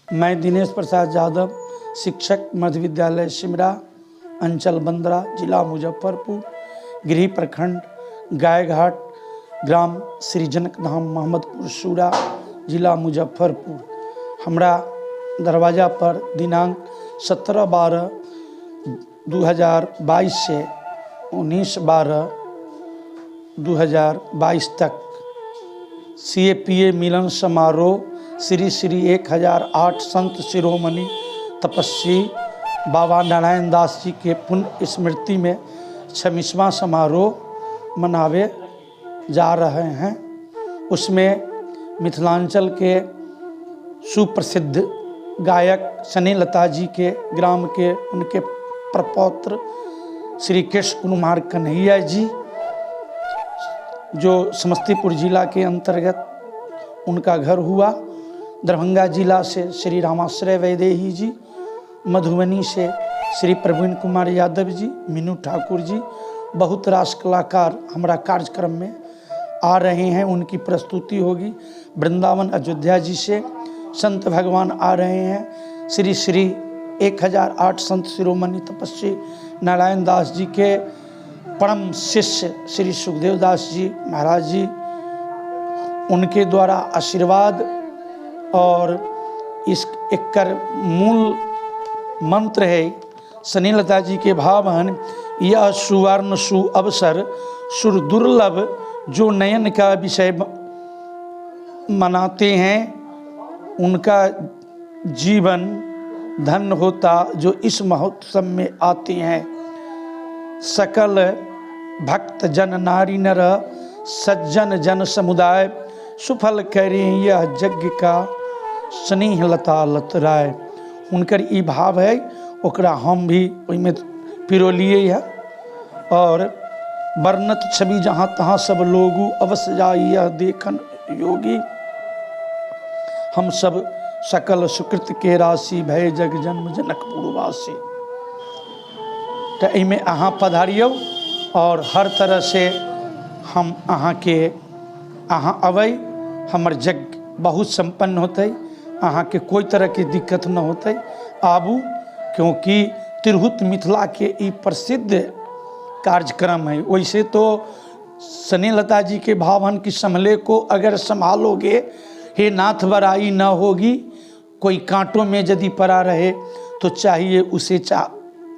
मैं दिनेश प्रसाद यादव, शिक्षक मध्य विद्यालय सिमरा, अंचल बंदरा, जिला मुजफ्फरपुर, गृह प्रखंड गायघाट, ग्राम श्री जनक धाम मोहम्मदपुर सूरा, जिला मुजफ्फरपुर। हमरा दरवाज़ा पर दिनांक 17/12/2022 से 19/12/2022 तक CAPA मिलन समारोह श्री श्री 1008 संत शिरोमणि तपस्वी बाबा नारायण दास जी के पुण्य स्मृति में 26वां समारोह मनावे जा रहे हैं। उसमें मिथिलांचल के सुप्रसिद्ध गायक स्नेहलता जी के ग्राम के उनके प्रपौत्र श्री कृष्ण कुमार कन्हैया जी, जो समस्तीपुर जिला के अंतर्गत उनका घर हुआ, दरभंगा जिला से श्री रामाश्रय वैदेही जी, मधुबनी से श्री प्रवीण कुमार यादव जी, मीनू ठाकुर जी, बहुत रास कलाकार हमारा कार्यक्रम में आ रहे हैं। उनकी प्रस्तुति होगी। वृंदावन अयोध्या जी से संत भगवान आ रहे हैं। श्री श्री 1008 संत शिरोमणि तपस्वी नारायण दास जी के परम शिष्य श्री सुखदेव दास जी महाराज जी, उनके द्वारा आशीर्वाद और इस एकर मूल मंत्र है स्नेहलता जी के भावन, यह सुवर्ण सु अवसर सुर दुर्लभ जो नयन का विषय मनाते हैं, उनका जीवन धन्य होता जो इस महोत्सव में आते हैं। सकल भक्त जन नारी नर सज्जन जन समुदाय सुफल करें यह यज्ञ का स्नेहलता लतराय। उनकर ई भाव है, ओकरा हम भी ओहिमे पिरोलिए है। और वर्णत छवि जहाँ तहाँ सब लोगू अवश्य जाई यह देखन योगी, हम सब सकल सुकृत के राशि भय जग जन्म जनकपुरवासी। तो इमें अहाँ पधारियो और हर तरह से हम अहाँ के अहाँ अबै, हमर जग बहुत संपन्न होते, अहाँ के कोई तरह के दिक्कत न होते। आबू, क्योंकि तिरहुत मिथिला के ई प्रसिद्ध कार्यक्रम है। वैसे तो स्नेहलता जी के भावन की संभले को अगर संभालोगे, हे नाथ बराई न होगी। कोई कांटों में यदि पड़ा रहे तो चाहिए उसे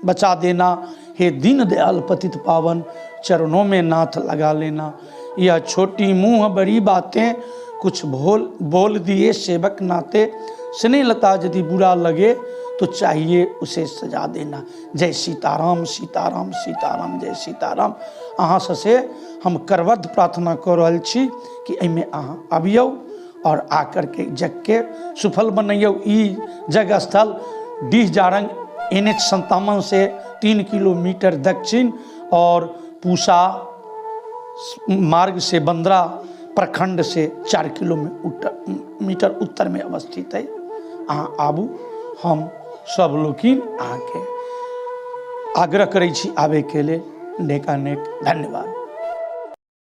बचा देना। हे दीन दयाल पतित पावन, चरणों में नाथ लगा लेना। यह छोटी मुँह बड़ी बातें कुछ बोल दिए सेवक नाते, स्नेहलता यदि बुरा लगे तो चाहिए उसे सजा देना। जय सीताराम सीताराम सीताराम जय सीताराम। अहाँ से हम करबद्ध प्रार्थना कर रहल छी कि एहिमे अहाँ अबियौ और आकर के जग के सुफल बनैयौ। ई जग स्थल डीह जारंग NH 57 से 3 किलोमीटर दक्षिण और पूसा मार्ग से बंदरा प्रखंड से 4 किलोमीटर उत्तर में अवस्थित है। अहाँ आबू, हम सब लोकिन अहाँ के आग्रह करै छी आबे के लिए। नेकानेक धन्यवाद।